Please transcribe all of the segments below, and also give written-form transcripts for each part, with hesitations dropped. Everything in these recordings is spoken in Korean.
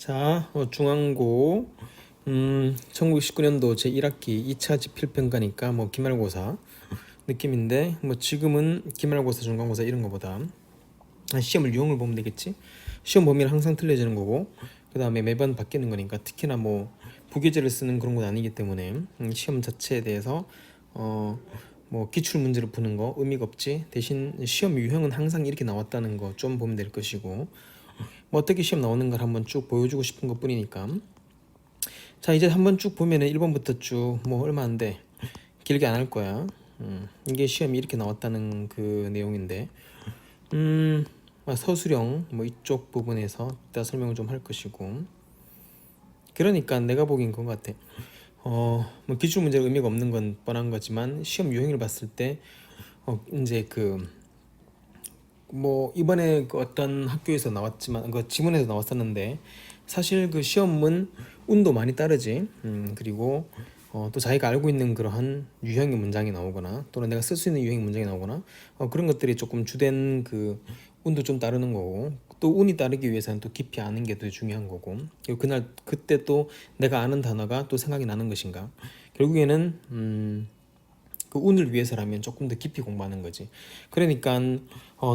자, 중앙고 1919년도 제1학기 2차 지필평가니까 뭐 기말고사 느낌인데 뭐 지금은 기말고사, 중간고사 이런 거보다 시험을 유형을 보면 되겠지. 시험 범위는 항상 틀려지는 거고 그 다음에 매번 바뀌는 거니까 특히나 뭐 부계제를 쓰는 그런 건 아니기 때문에 시험 자체에 대해서 뭐 기출 문제를 푸는 거 의미가 없지. 대신 시험 유형은 항상 이렇게 나왔다는 거 좀 보면 될 것이고 뭐 어떻게 시험 나오는 걸 한번 쭉 보여주고 싶은 것 뿐이니까. 자, 이제 한번 쭉 보면은 1번부터 쭉 뭐 얼마 안 돼. 길게 안 할 거야. 이게 시험이 이렇게 나왔다는 그 내용인데 서술형 뭐 이쪽 부분에서 이따 설명을 좀 할 것이고, 그러니까 내가 보기엔 그런 것 같아. 뭐 기출 문제가 의미가 없는 건 뻔한 거지만 시험 유형을 봤을 때 이제 그 뭐 이번에 그 어떤 학교에서 나왔지만 그 지문에서 나왔었는데 사실 그 시험은 운도 많이 따르지. 그리고 또 자기가 알고 있는 그러한 유형의 문장이 나오거나 또는 내가 쓸 수 있는 유형의 문장이 나오거나 그런 것들이 조금 주된 그 운도 좀 따르는 거고, 또 운이 따르기 위해서는 또 깊이 아는 게 더 중요한 거고, 그리고 그날 그때 또 내가 아는 단어가 또 생각이 나는 것인가. 결국에는 그 운을 위해서라면 조금 더 깊이 공부하는 거지. 그러니까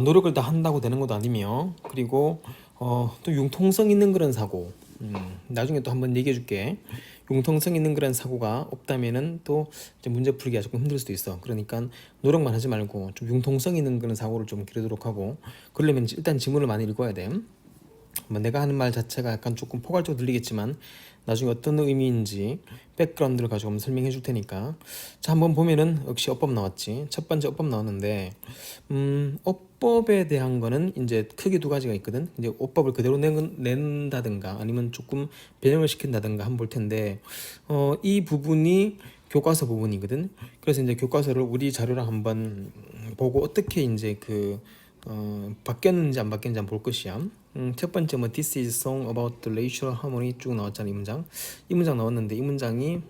노력을 다 한다고 되는 것도 아니며, 그리고 또 융통성 있는 그런 사고, 나중에 또 한번 얘기해 줄게. 융통성 있는 그런 사고가 없다면은 또 이제 문제 풀기가 조금 힘들 수도 있어. 그러니까 노력만 하지 말고 좀 융통성 있는 그런 사고를 좀 기르도록 하고, 그러려면 일단 지문을 많이 읽어야 돼. 뭐 내가 하는 말 자체가 약간 조금 포괄적으로 들리겠지만 나중에 어떤 의미인지 백그라운드를 가지고 한번 설명해 줄 테니까. 자, 한번 보면은 역시 어법 나왔지. 첫 번째 어법 나왔는데 어법에 대한 거는 이제 크게 두 가지가 있거든. 이제 어법을 그대로 낸다든가 아니면 조금 변형을 시킨다든가 한번 볼 텐데 이 부분이 교과서 부분이거든. 그래서 이제 교과서를 우리 자료랑 한번 보고 어떻게 이제 그 바뀌었는지 안 바뀌었는지 한번 볼 것이야. 첫 번째 뭐 This is song about the racial harmony 쭉 나왔잖아. 이 문장 나왔는데 이 문장이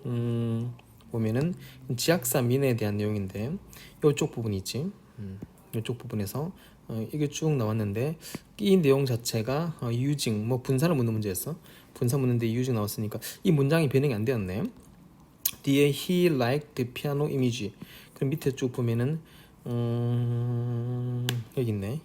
보면은 지악사 민에 대한 내용인데 이쪽 부분이 있지. 이쪽 부분에서 이게 쭉 나왔는데 이 내용 자체가 using 뭐 분사를 묻는 문제였어. 분사 묻는데 using 나왔으니까 이 문장이 변형이 안 되었네. 뒤에 he liked the piano image. 그럼 밑에 쭉 보면은 여기 있네.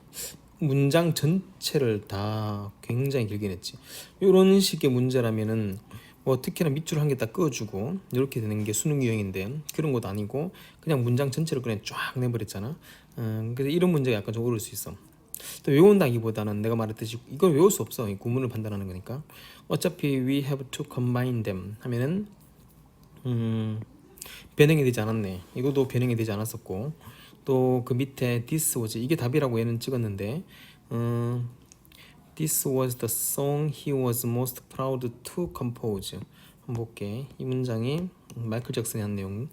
문장 전체를 다 굉장히 길게 냈지. 이런 식의 문제라면은 뭐 특히나 밑줄 한 개 딱 그어주고 이렇게 되는 게 수능 유형인데 그런 것도 아니고 그냥 문장 전체를 그냥 쫙 내버렸잖아. 그래서 이런 문제가 약간 좀 어려울 수 있어. 또 외운다기보다는 내가 말했듯이 이걸 외울 수 없어. 이 구문을 판단하는 거니까. 어차피 we have to combine them 하면은 변형이 되지 않았네. 이것도 변형이 되지 않았었고, 또 그 밑에 this was 이게 답이라고 얘는 찍었는데 this was the song he was most proud to compose. 한번 볼게. 이 문장이 마이클 잭슨이 한 내용.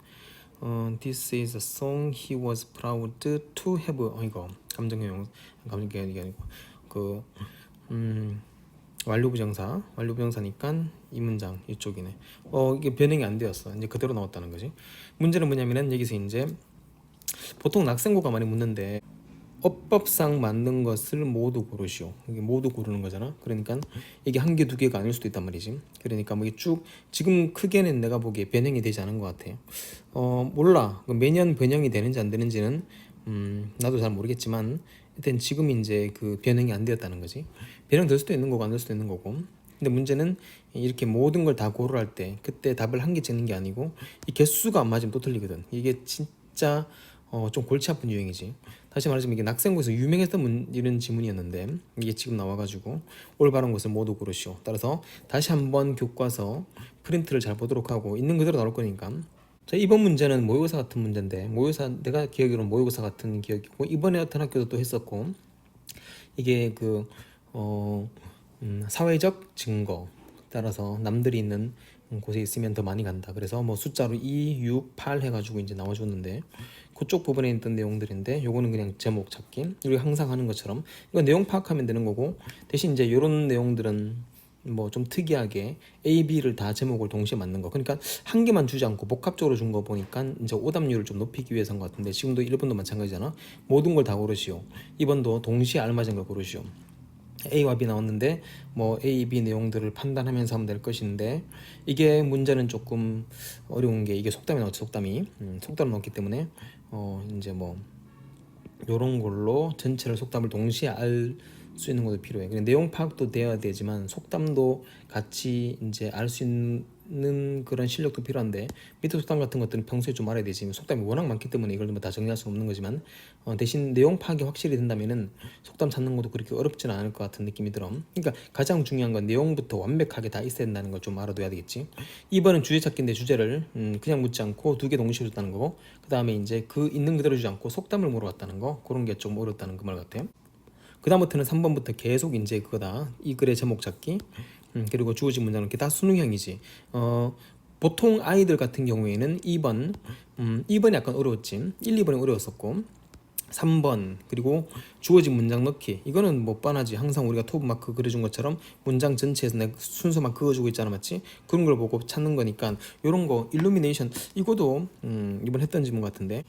This is a song he was proud to have. 이거 감정형용, 감정형이 아니고 그 완료부정사니까 이 문장 이쪽이네. 이게 변형이 안 되었어. 이제 그대로 나왔다는 거지. 문제는 뭐냐면은 여기서 이제 보통 낙생고가 많이 묻는데 어법상 맞는 것을 모두 고르시오. 이게 모두 고르는 거잖아. 그러니까 이게 한 개, 두 개가 아닐 수도 있단 말이지. 그러니까 뭐 이게 쭉 지금 크게는 내가 보기에 변형이 되지 않은 것 같아. 몰라. 매년 변형이 되는지 안 되는지는 나도 잘 모르겠지만 일단 지금 이제 그 변형이 안 되었다는 거지. 변형될 수도 있는 거고 안 될 수도 있는 거고. 근데 문제는 이렇게 모든 걸 다 고르할 때 그때 답을 한 개 찍는 게 아니고 이 개수가 안 맞으면 또 틀리거든. 이게 진짜 좀 골치 아픈 유형이지. 다시 말하자면 이게 낙생고에서 유명했던 이런 지문이었는데 이게 지금 나와가지고 올바른 것을 모두 고르시오. 따라서 다시 한번 교과서 프린트를 잘 보도록 하고 있는 그대로 나올 거니까. 자, 이번 문제는 모의고사 같은 문제인데 모의고사 내가 기억으로는 모의고사 같은 기억이고 이번에 어떤 학교도 또 했었고 이게 그 사회적 증거 따라서 남들이 있는 곳에 있으면 더 많이 간다. 그래서 뭐 숫자로 2, 6, 8 해가지고 이제 나와줬는데 그쪽 부분에 있던 내용들인데 요거는 그냥 제목 찾기. 우리가 항상 하는 것처럼 이거 내용 파악하면 되는 거고, 대신 이제 요런 내용들은 뭐 좀 특이하게 A, B를 다 제목을 동시에 맞는 거. 그러니까 한 개만 주지 않고 복합적으로 준 거 보니까 이제 오답률을 좀 높이기 위해서인 것 같은데 지금도 1번도 마찬가지잖아. 모든 걸 다 고르시오. 2번도 동시에 알맞은 걸 고르시오. A와 B 나왔는데 뭐 A, B 내용들을 판단하면서 하면 될 것인데 이게 문제는 조금 어려운 게 이게 속담이 나왔죠. 속담을 넣었기 때문에 이제 뭐 요런 걸로 전체를 속담을 동시에 알 수 있는 것도 필요해. 그냥 내용 파악도 돼야 되지만 속담도 같이 이제 알 수 있는 그런 실력도 필요한데 밑에 속담 같은 것들은 평소에 좀 알아야 되지. 속담이 워낙 많기 때문에 이걸 다 정리할 수는 없는 거지만 대신 내용 파악이 확실히 된다면은 속담 찾는 것도 그렇게 어렵지는 않을 것 같은 느낌이 들어. 그러니까 가장 중요한 건 내용부터 완벽하게 다 있어야 된다는 걸 좀 알아둬야 되겠지. 2번은 주제 찾기인데 주제를 그냥 묻지 않고 두 개 동시에 줬다는 거고, 그 다음에 이제 그 있는 그대로 주지 않고 속담을 물어봤다는 거, 그런 게 좀 어렵다는 그 말 같아요. 그 다음부터는 3번부터 계속 이제 그거다. 이 글의 제목 찾기. 그리고 주어진 문장은 이렇게 다 수능형이지. 보통 아이들 같은 경우에는 2번이 약간 어려웠지. 1, 2번이 어려웠었고 3번 그리고 주어진 문장 넣기, 이거는 뭐 뻔하지. 항상 우리가 톱 마크 그려준 것처럼 문장 전체에서 내 순서만 그어주고 있잖아, 맞지? 그런 걸 보고 찾는 거니까 요런 거 일루미네이션 이거도 이번 했던 지문 같은데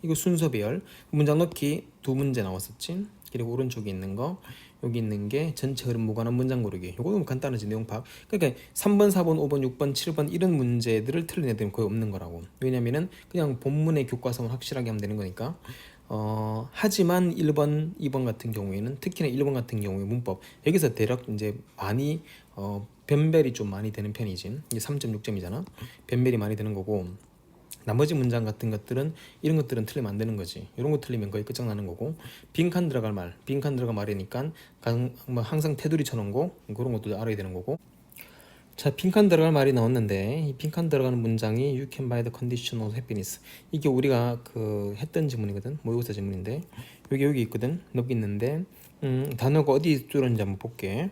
이거 순서 배열 문장 넣기 두 문제 나왔었지. 그리고 오른쪽에 있는 거 여기 있는 게 전체 흐름 무관한 문장 고르기, 이거도 간단하지. 내용 파악. 그러니까 3번 4번 5번 6번 7번 이런 문제들을 틀린 애들은 거의 없는 거라고. 왜냐면은 그냥 본문의 교과서만 확실하게 하면 되는 거니까. 하지만 1번, 2번 같은 경우에는 특히나 1번 같은 경우에 문법 여기서 대략 이제 많이 변별이 좀 많이 되는 편이지. 이게 3.6점이잖아. 변별이 많이 되는 거고 나머지 문장 같은 것들은 이런 것들은 틀리면 안 되는 거지. 이런 거 틀리면 거의 끝장나는 거고, 빈칸 들어갈 말, 빈칸 들어갈 말이니까 뭐 항상 테두리 쳐놓은 거 그런 것도 알아야 되는 거고. 자, 빈칸 들어갈 말이 나왔는데 이 빈칸 들어가는 문장이 You can buy the condition of happiness. 이게 우리가 그 했던 지문이거든. 모의고사 지문인데 여기 있거든. 여기 있는데 단어가 어디 들었는지 한번 볼게.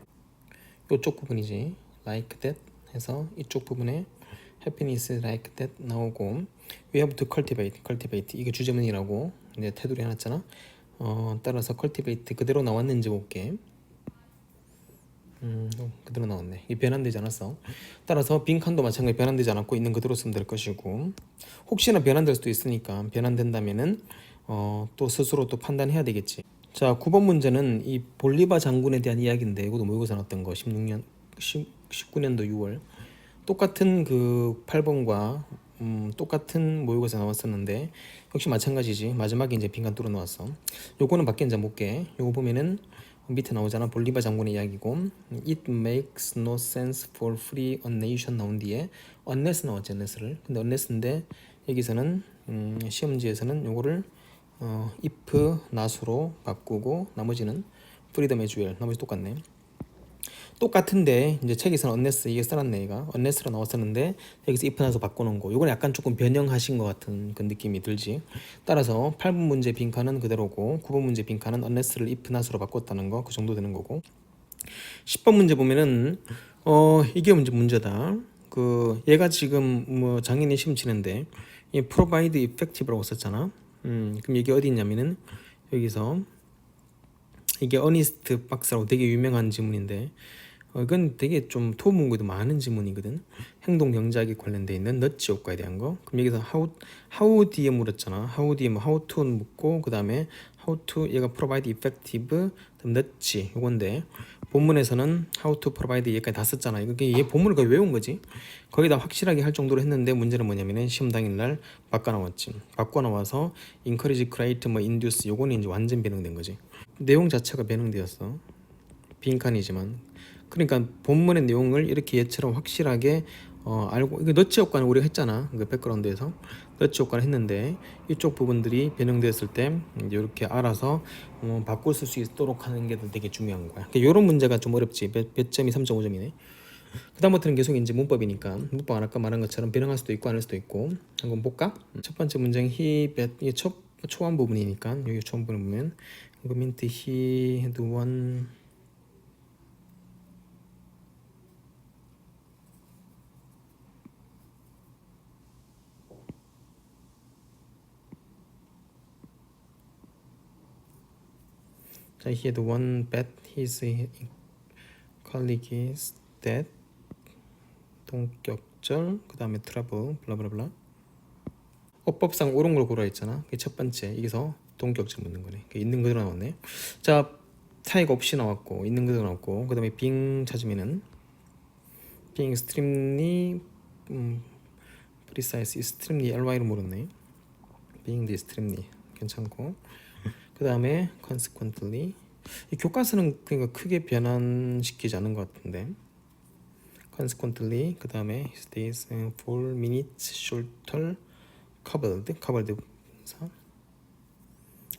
이쪽 부분이지. Like that 해서 이쪽 부분에 happiness like that 나오고 we have to cultivate 이게 주제문이라고 이제 테두리 해놨잖아. 따라서 cultivate 그대로 나왔는지 볼게. 그대로 나왔네. 이 변환되지 않았어. 따라서 빈칸도 마찬가지 변환되지 않았고 있는 그대로 쓰면 될 것이고, 혹시나 변환될 수도 있으니까 변환된다면은 또 스스로 또 판단해야 되겠지. 자, 9번 문제는 이 볼리바 장군에 대한 이야기인데 이것도 모의고사 나왔던 거 19년도 6월 똑같은 그 8번과 똑같은 모의고사 나왔었는데 역시 마찬가지지. 마지막에 이제 빈칸 뚫어 놓았어. 요거는 밖에 이제 못 게. 요거 보면은 밑에 나오잖아. 볼리바 장군의 이야기고 It makes no sense for free a nation 나온 뒤에 unless 나왔지. unless를. 근데 unless인데 여기서는 시험지에서는 요거를 if not으로 바꾸고 나머지는 freedom as well. 나머지 똑같네. 똑같은데 이제 책에서는 unless 이게 써놨네. 얘가 unless로 나왔었는데 여기서 if 나서 바꿔놓은 거, 요건 약간 조금 변형하신 것 같은 그 느낌이 들지. 따라서 8번 문제 빈칸은 그대로고 9번 문제 빈칸은 unless를 if not으로 바꿨다는 거, 그 정도 되는 거고. 10번 문제 보면은 이게 문제다. 그 얘가 지금 뭐 장인이 시험 치는데 이 provide effective라고 썼잖아. 그럼 이게 어디 있냐면은 여기서 이게 어니스트 박사라고 되게 유명한 지문인데 이건 되게 좀 토 문구에도 많은 지문이거든. 행동 경제학에 관련돼 있는 너치 효과에 대한 거. 그럼 여기서 how 뒤에 물었잖아. how 뒤에 뭐 how to 묻고 그 다음에 how to 얘가 provide effective 그다음 너치 요건데 본문에서는 how to provide 얘까지 다 썼잖아. 이게 얘 본문을 거의 외운 거지. 거기다 확실하게 할 정도로 했는데 문제는 뭐냐면은 시험 당일날 바꿔 나왔지. 바꿔 나와서 encourage, create, 뭐 induce 요거는 이제 완전 변형된 거지. 내용 자체가 변형되었어. 빈칸이지만. 그러니까 본문의 내용을 이렇게 얘처럼 확실하게 알고, 이거 너치 효과는 우리가 했잖아. 그 백그라운드에서 너치 효과를 했는데 이쪽 부분들이 변형되었을 때 이렇게 알아서 바꿀 수 있도록 하는 게 되게 중요한 거야. 그러니까 이런 문제가 좀 어렵지. 몇 점이 3.5점이네. 그다음부터는 계속 이제 문법이니까 문법 아까 말한 것처럼 변형할 수도 있고 안 할 수도 있고 한번 볼까? 첫 번째 문장 이게 초안 부분이니까 여기 초안 부분 보면 이거 민트 he had one 자, he had one bet his colleague is dead. 동격절 그 다음에 트러블 블라블라블라. 어법상 옳은 걸 고라 했잖아. 그게 첫 번째. 여기서 동격절 묻는 거네. 있는 그대로 나왔네. 자, 타이가 없이 나왔고 있는 그대로 나왔고 그 다음에 빙 찾으면은 빙 extremely precise extremely ly를 모르네. being extremely 괜찮고 그 다음에 consequently 이 교과서는 그러니까 크게 변환시키지 않은 것 같은데 consequently 그 다음에 his days 4 minutes shorter covered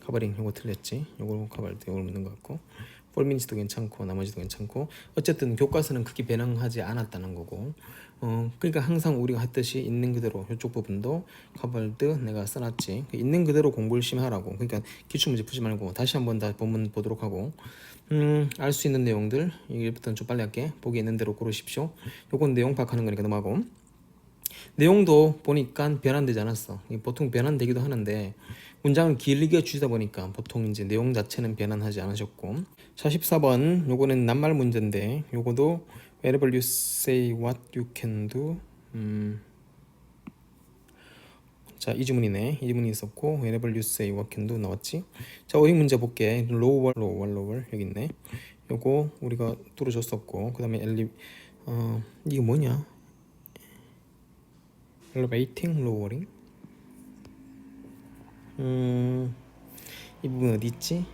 커버링 요거 틀렸지 요거 covered 요걸 묻는 것 같고 4 minutes도 괜찮고 나머지도 괜찮고 어쨌든 교과서는 크게 변형하지 않았다는 거고 그러니까 항상 우리가 했듯이 있는 그대로 이쪽 부분도 covered 내가 써놨지 있는 그대로 공부 열심히 하라고 그러니까 기출문제 푸지 말고 다시 한번 다 본문 보도록 하고 알 수 있는 내용들 이제부터는 좀 빨리 할게 보기 있는 대로 고르십시오 요건 내용 파악하는 거니까 넘어가고 내용도 보니까 변환되지 않았어 보통 변환되기도 하는데 문장을 길게 주다 보니까 보통 이제 내용 자체는 변환하지 않으셨고 자 14번 요거는 낱말 문제인데 요거도 wherever you say what you can do 자 이 지문이네 이 지문이 있었고 wherever you say what can do 나왔지 자 어휘 문제 볼게 lower 여기 있네 요거 우리가 뚫어줬었고 그 다음에 이게 뭐냐 elevating lowering 이 부분 어디 있지?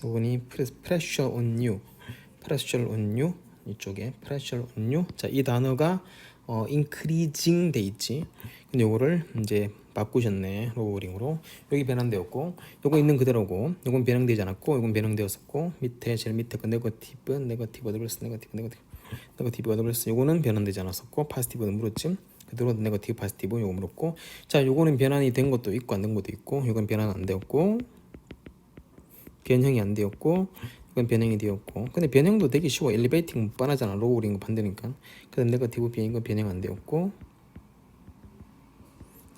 부분이 pressure on you 이쪽에 pressure on you 자 이 단어가 increasing 돼 있지 근데 요거를 이제 바꾸셨네 로우링으로 여기 변환되었고 요거 있는 그대로고 요건 변형되지 않았고 요건 변형되었었고 밑에 제일 밑에 거 네거티브 어드버스 요거는 변환되지 않았었고 파지티브는 물었지 그대로 네거티브 파지티브 요거 물었고 자 요거는 변환이 된 것도 있고 안 된 것도 있고 요건 변환 안 되었고 변형이 안 되었고 이건 변형이 되었고 근데 변형도 되게 쉬워 엘리베이팅 뻔하잖아 로우링 반대니까 그다음 네거티브 변인 변형 안 되었고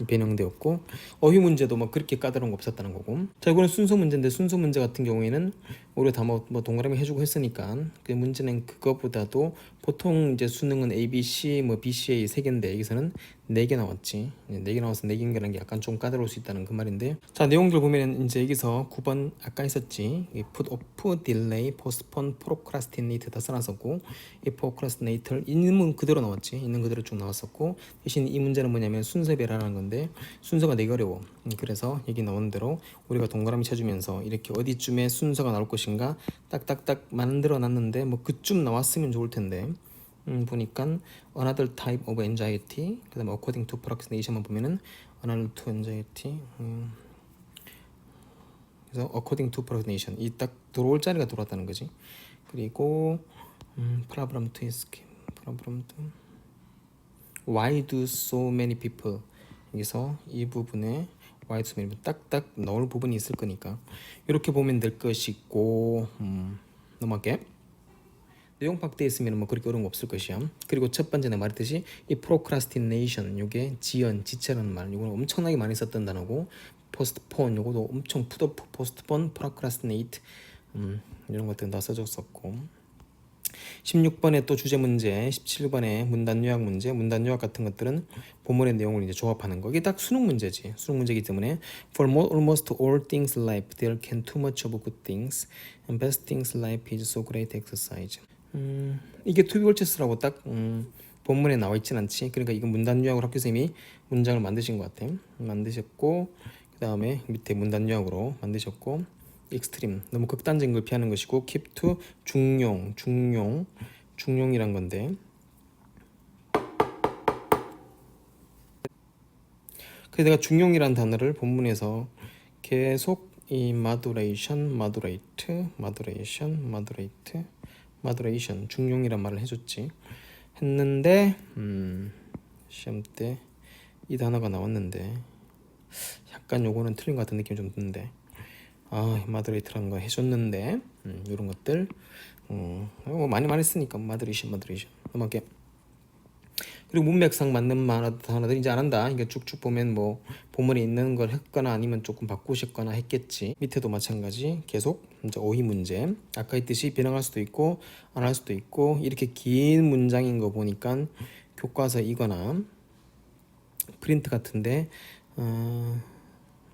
변형되었고 어휘 문제도 뭐 그렇게 까다로운 거 없었다는 거고 자 이거는 순서 문제인데 순서 문제 같은 경우에는 우리가 다 뭐 동그라미 해주고 했으니까 그 문제는 그거보다도 보통 이제 수능은 A, B, C, 뭐 B, C, A 세 개인데 여기서는 4개 나왔지 4개 나와서 4개 인가라는 게 약간 좀 까다로울 수 있다는 그 말인데 자 내용들 보면 이제 여기서 9번 아까 했었지 put off, delay, postpone, procrastinate 다 써놨었고 이 procrastinate를 있는 그대로 나왔지 있는 그대로 쭉 나왔었고 대신 이 문제는 뭐냐면 순서별하라는 건데 순서가 되게 어려워 그래서 여기 나오는 대로 우리가 동그라미 쳐주면서 이렇게 어디쯤에 순서가 나올 것인가 딱딱딱 만들어 놨는데 뭐 그쯤 나왔으면 좋을 텐데 보니까 another type of anxiety 그 다음에 according to procrastination만 보면은 another to anxiety 그래서 according to procrastination 이 딱 들어올 자리가 들어왔다는 거지 그리고 problem to escape problem to why do so many people 여기서 이 부분에 why do so many people 딱딱 넣을 부분이 있을 거니까 이렇게 보면 될 것이고 넘어갈게 내용 파악되어 있으면 뭐 그렇게 어려운 거 없을 것이야. 그리고 첫 번째 내가 말했듯이 이 procrastination 요게 지체라는 말 요거는 엄청나게 많이 썼던 단어고 postpone 요거도 엄청 put off, postpone, procrastinate 이런 것들 다 써줬었고 16번에 또 주제 문제 17번에 문단 요약 문제 문단 요약 같은 것들은 본문의 내용을 이제 조합하는 거 이게 딱 수능 문제지 수능 문제이기 때문에 for almost all things in life there can too much of good things and best things in life is so great exercise 이게 투비올체스라고 딱 본문에 나와 있진 않지 그러니까 이건 문단 요약으로 학교 선생님이 문장을 만드신 것 같아 만드셨고 그 다음에 밑에 문단 요약으로 만드셨고 extreme 너무 극단적인 걸 피하는 것이고 keep to 중용이란 건데 그래서 내가 중용이란 단어를 본문에서 계속 이 moderation 중용이란 말을 해줬지 했는데 시험 때 이 단어가 나왔는데 약간 요거는 틀린 것 같은 느낌이 좀 드는데 마드레이트라는 거 해줬는데 이런 것들 많이 말했으니까 마드레이션 넘어갈게 그리고 문맥상 맞는 단어들 이제 안 한다 이게 쭉쭉 보면 뭐 본문에 있는 걸 했거나 아니면 조금 바꾸셨거나 했겠지 밑에도 마찬가지 계속 이제 어휘 문제 아까 했듯이 변형할 수도 있고 안 할 수도 있고 이렇게 긴 문장인 거 보니까 교과서이거나 프린트 같은데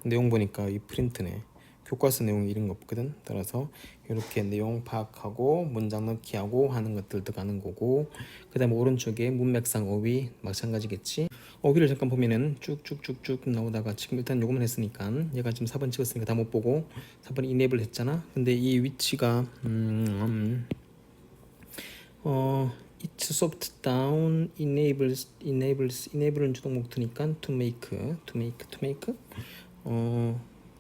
내용 보니까 이 프린트네 교과서 내용이 이런 거 없거든. 따라서 이렇게 내용 파악하고 문장 넣기하고 하는 것들 들어가는 거고, 그 다음에 오른쪽에 문맥상 어휘 마찬가지겠지. 어휘를 잠깐 보면은 쭉쭉쭉쭉 나오다가 지금 일단 요것만 했으니까 얘가 지금 4번 찍었으니까 다 못 보고 4번 이네이블 했잖아. 근데 이 위치가 it's soft down enable은 주동 목투니까 to make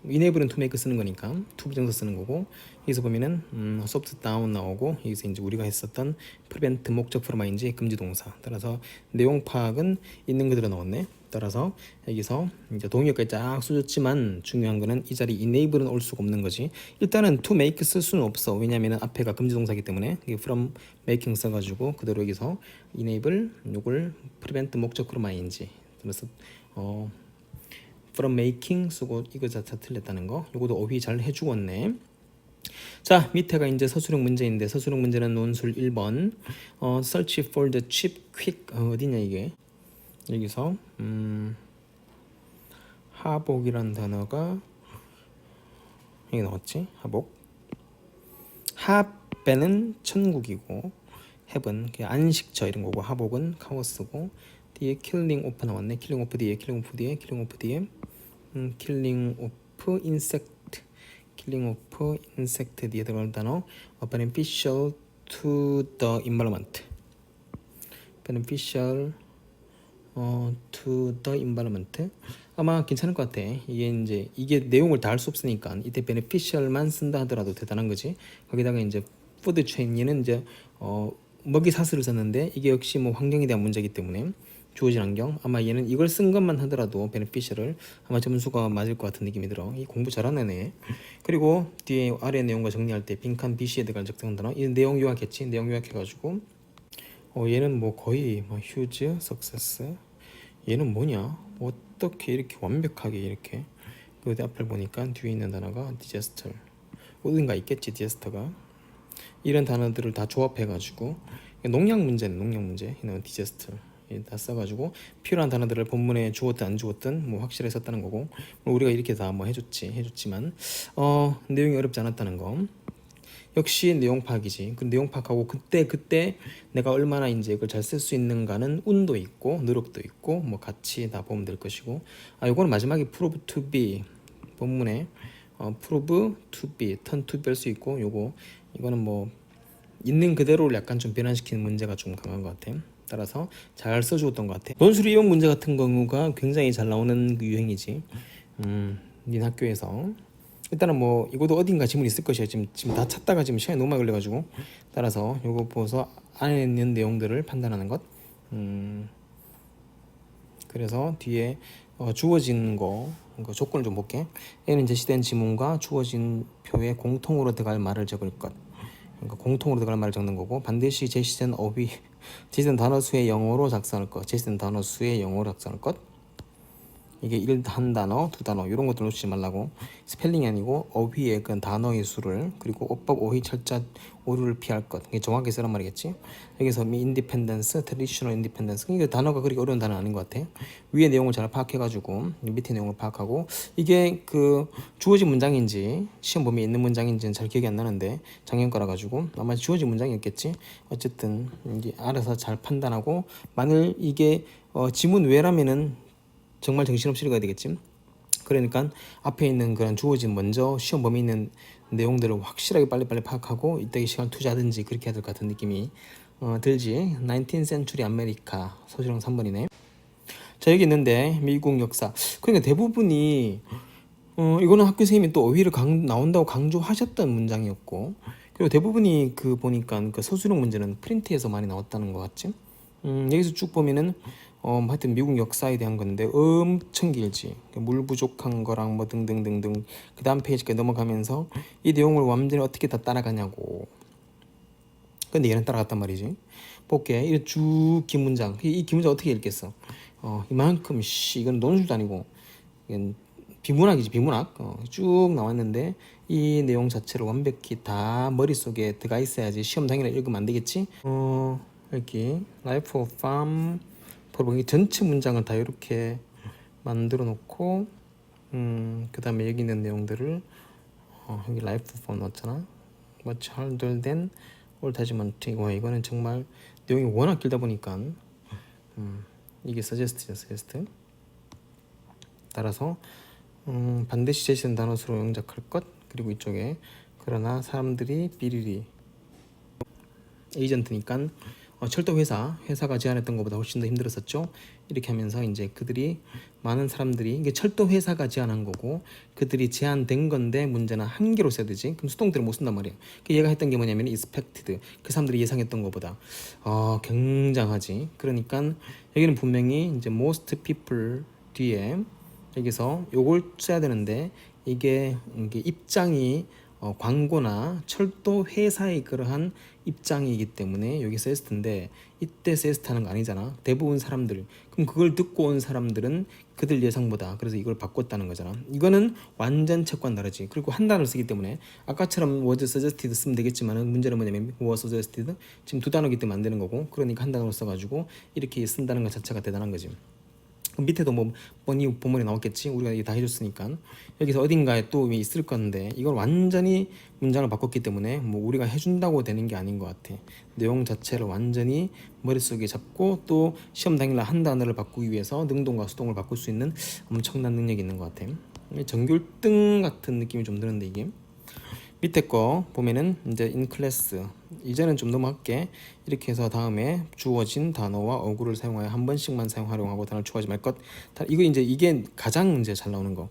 enable은 to make 쓰는 거니까 to 비정사 쓰는 거고, 여기서 보면은 soft down 나오고, 여기서 이제 우리가 했었던 prevent 목적 from ing 금지 동사. 따라서 내용 파악은 있는 그대로 나왔네. 따라서 여기서 이제 동의어까지 쫙 써줬지만 중요한 거는 이 자리 enable은 올 수가 없는 거지. 일단은 to make 쓸 수는 없어. 왜냐면은 앞에가 금지 동사이기 때문에 from making 써가지고 그대로 여기서 enable 요걸 prevent 목적 from ing. 그래서 from making 쓰고 이거 자체 틀렸다는 거. 요것도 어휘 잘 해주었네. 자, 밑에가 이제 서술형 문제인데, 서술형 문제는 논술 1번 search for the cheap quick 어디냐 이게. 여기서 하복이란 단어가 여기 나왔지. 하복. 하배는 천국이고 헤븐 안식처 이런 거고, 하복은 카오스고, 뒤에 킬링 오프 나왔네. 킬링 오프 뒤에 킬링 오프 인섹트, 킬링 오프 인섹트 뒤에 들어갈 단어 beneficial to the environment, beneficial to the environment. 아마 괜찮을 것 같아. 이게 내용을 다 할 수 없으니까 이때 beneficial만 쓴다 하더라도 대단한 거지. 거기다가 이제 food chain은 이제 먹이 사슬을 썼는데 이게 역시 뭐 환경에 대한 문제이기 때문에 주어진 환경, 아마 얘는 이걸 쓴 것만 하더라도 베네피셜을 아마 점수가 맞을 것 같은 느낌이 들어. 이 공부 잘하는 애. 그리고 뒤에 아래 내용과 정리할 때 빈칸 BC에 들어갈 적정 단어, 이 내용 요약했지. 내용 요약해가지고 얘는 뭐 거의 뭐 huge success. 얘는 뭐냐? 어떻게 이렇게 완벽하게 이렇게. 그 앞을 보니까 뒤에 있는 단어가 disaster. 어딘가 있겠지, 디제스터가. 이런 단어들을 다 조합해가지고 농약 문제는 농약 문제, 이는 디제스터 다 써가지고 필요한 단어들을 본문에 주었든 안 주었든 뭐 확실히 썼다는 거고, 우리가 이렇게 다 뭐 해줬지만 내용이 어렵지 않았다는 거. 역시 내용 파악이지. 그 내용 파악하고 그때 내가 얼마나 이제 이걸 잘 쓸 수 있는가는 운도 있고 노력도 있고 뭐 같이 다 보면 될 것이고. 요거는 마지막에 prove to be 본문에 prove to be, turn to be 할 수 있고, 이거는 뭐 있는 그대로를 약간 좀 변환시키는 문제가 좀 강한 것 같아. 따라서 잘 써주었던 것 같아. 논술 이용 문제 같은 경우가 굉장히 잘 나오는 그 유행이지. 닌 학교에서 일단은 뭐 이것도 어딘가 지문이 있을 것이야. 지금 다 찾다가 지금 시간이 너무 많이 걸려가지고. 따라서 요거 보고서 안에 있는 내용들을 판단하는 것. 그래서 뒤에 주어진 거 조건을 좀 볼게. A는 제시된 지문과 주어진 표에 공통으로 들어갈 말을 적을 것. 그러니까 공통으로 들어갈 말을 적는 거고, 반드시 제시된 어휘, 제시된 단어 수의 영어로 작성할 것. 제시된 단어 수의 영어로 작성할 것. 이게 한 단어, 두 단어 이런 것들 놓치지 말라고. 스펠링이 아니고 어휘의 그 단어의 수를, 그리고 어법 어휘 철자 오류를 피할 것. 이게 정확히 쓰란 말이겠지. 여기서 인디펜던스, 트래디셔널 인디펜던스, 이게 단어가 그렇게 어려운 단어 아닌 것 같아. 위의 내용을 잘 파악해가지고 밑에 내용을 파악하고, 이게 그 주어진 문장인지 시험 범위에 있는 문장인지는 잘 기억이 안 나는데 작년 거라 가지고 아마 주어진 문장이었겠지. 어쨌든 이제 알아서 잘 판단하고, 만일 이게 지문 외라면은 정말 정신없이 읽어야 되겠지. 그러니까 앞에 있는 그런 주어진 먼저 시험 범위 있는 내용들을 확실하게 빨리빨리 파악하고 이때 시간 투자하든지 그렇게 해야 될 것 같은 느낌이 들지. 19th century 아메리카 서술형 3번이네. 자, 여기 있는데 미국 역사. 그러니까 대부분이 이거는 학교 선생님이 또 어휘를 나온다고 강조하셨던 문장이었고, 그리고 대부분이 그 보니까 그 서술형 문제는 프린트에서 많이 나왔다는 것 같지. 여기서 쭉 보면은 하여튼 미국 역사에 대한 건데 엄청 길지. 물 부족한 거랑 뭐 등등등등. 그 다음 페이지까지 넘어가면서 이 내용을 완전히 어떻게 다 따라가냐고. 근데 얘는 따라갔단 말이지. 볼게. 이렇게 쭉 긴 문장. 이 긴 문장 어떻게 읽겠어? 이만큼 이건 논술도 아니고 이건 비문학이지, 비문학. 쭉 나왔는데 이 내용 자체를 완벽히 다 머릿속에 들어가 있어야지 시험 당일에 읽으면 안 되겠지. 여기 Life of Farm 이 전체 문장을 다 이렇게 만들어 놓고 그 다음에 여기 있는 내용들을 여기 life form 넣었잖아. much harder than attachment. 이거는 정말 내용이 워낙 길다 보니까 이게 suggest죠, suggest. 따라서 반드시 제시된 단어 수로 영작할 것. 그리고 이쪽에 그러나 사람들이 삐리리 에이전트니까 철도 회사가 제안했던 것보다 훨씬 더 힘들었었죠. 이렇게 하면서 이제 그들이 많은 사람들이 이게 철도 회사가 제안한 거고 그들이 제안된 건데 문제는 한 개로 써야 되지. 그럼 수동태를 못 쓴단 말이에요. 얘가 했던 게 뭐냐면 expected. 그 사람들이 예상했던 것보다 굉장하지. 그러니까 여기는 분명히 이제 most people 뒤에 여기서 요걸 써야 되는데 이게 입장이 광고나 철도 회사의 그러한 입장이기 때문에 여기 세스트인데 이때 세스트 하는 거 아니잖아. 대부분 사람들. 그럼 그걸 듣고 온 사람들은 그들 예상보다 그래서 이걸 바꿨다는 거잖아. 이거는 완전 책과는 다르지. 그리고 한 단어를 쓰기 때문에 아까처럼 was suggested 쓰면 되겠지만은 문제는 뭐냐면 was suggested 지금 두 단어기 때문에 안 되는 거고 그러니까 한 단어로 써가지고 이렇게 쓴다는 것 자체가 대단한 거지. 밑에도 뭐 뻔히 본문에 나왔겠지. 우리가 이게 다 해줬으니까 여기서 어딘가에 또 있을 건데 이걸 완전히 문장을 바꿨기 때문에 뭐 우리가 해준다고 되는 게 아닌 것 같아. 내용 자체를 완전히 머릿속에 잡고 또 시험 당일날 한 단어를 바꾸기 위해서 능동과 수동을 바꿀 수 있는 엄청난 능력이 있는 것 같아. 전교 1등 같은 느낌이 좀 드는데 이게 밑에 거 보면은 이제 in class 이제는 좀 넘어갈게. 이렇게 해서 다음에 주어진 단어와 어구를 사용하여 한 번씩만 활용하고 단어를 추가하지 말 것. 이거 이게 가장 이제 잘 나오는 거.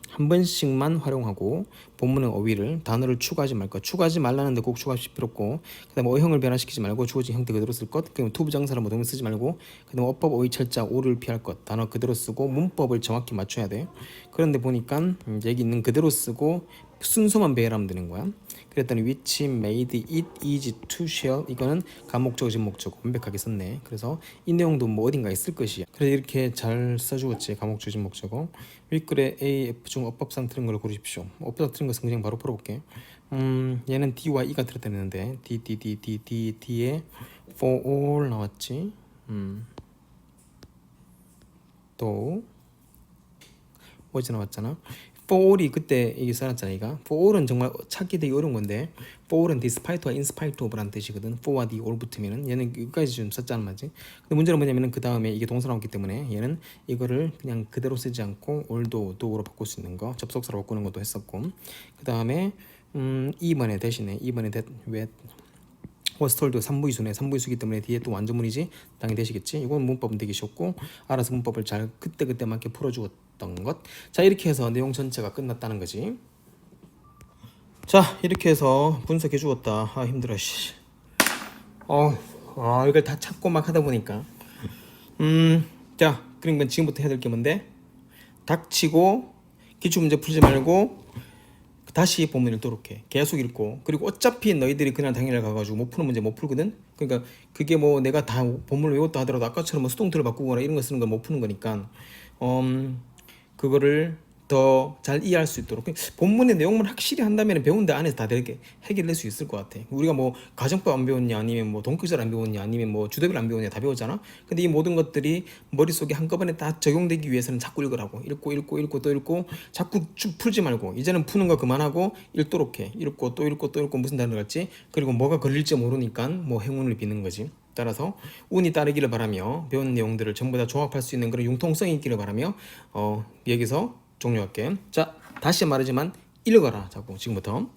한 번씩만 활용하고 본문의 어휘를 단어를 추가하지 말 것. 추가하지 말라는데 꼭 추가하실 필요 없고 그다음에 어형을 변화시키지 말고 주어진 형태 그대로 쓸 것. 그다음에 투부정사를 모동을 쓰지 말고 그다음에 어법 어휘 철자 오를 피할 것. 단어 그대로 쓰고 문법을 정확히 맞춰야 돼. 그런데 보니까 여기 있는 그대로 쓰고 순서만 배열하면 되는 거야. 그랬더니 which made it easy to share 이거는 간목적어 진목적어 완벽하게 썼네. 그래서 이 내용도 뭐 어딘가 있을 것이야. 그래서 이렇게 잘 써주었지. 간목적어 진목적어. 윗글에 A, F 중 어법상 틀린 걸 고르십시오. 어법상 틀린 것은 그냥 바로 풀어볼게. 얘는 D와 E가 들어있는데 D에 for all 나왔지. 또 뭐지 나왔잖아. for all이 그때 이게 써놨잖아. 이가 for all은 정말 찾기 되게 어려운 건데 for all은 despite와 in spite of라는 뜻이거든. for와 the all 붙으면은 얘는 여기까지 좀 썼잖아, 맞지? 근데 문제는 뭐냐면은 그 다음에 이게 동사 나왔기 때문에 얘는 이거를 그냥 그대로 쓰지 않고 all도 do로 바꿀 수 있는 거, 접속사로 바꾸는 것도 했었고 그 다음에 2번에 대신에 2번에 왜 was told 3부이수네. 3부이수기 때문에 뒤에 또 완전문이지 당연히 되시겠지. 이건 문법은 되게 쉽고 알아서 문법을 잘 그때 맞게 풀어주었던 것. 자 이렇게 해서 내용 전체가 끝났다는 거지. 자 이렇게 해서 분석해 주었다. 힘들어 씨. 이걸 다 찾고 막 하다 보니까 자 그러면 지금부터 해야 될 게 뭔데? 닥치고 기출문제 풀지 말고 다시 본문 읽도록 해. 계속 읽고. 그리고 어차피 너희들이 그날 당일날 가가지고 못 푸는 문제 못 풀거든. 그러니까 그게 뭐 내가 다 본문을 외웠다 하더라도 아까처럼 뭐 수동태를 바꾸거나 이런 거 쓰는 건 못 푸는 거니까 그거를 더 잘 이해할 수 있도록 본문의 내용만 확실히 한다면 배운 데 안에서 다 되게 해결될 수 있을 것 같아. 우리가 뭐 가정법 안 배웠냐 아니면 뭐 동기절 안 배웠냐 아니면 뭐 주대별 안 배웠냐 다 배웠잖아. 근데 이 모든 것들이 머릿속에 한꺼번에 다 적용되기 위해서는 자꾸 읽으라고. 읽고 또 읽고 자꾸 쭉 풀지 말고 이제는 푸는 거 그만하고 읽도록 해. 읽고 또 읽고 무슨 단어 같지? 그리고 뭐가 걸릴지 모르니까 뭐 행운을 비는 거지. 따라서 운이 따르기를 바라며 배운 내용들을 전부 다 조합할 수 있는 그런 융통성이 있기를 바라며 여기서 종료할게. 자 다시 말하지만 읽어라. 자꾸 지금부터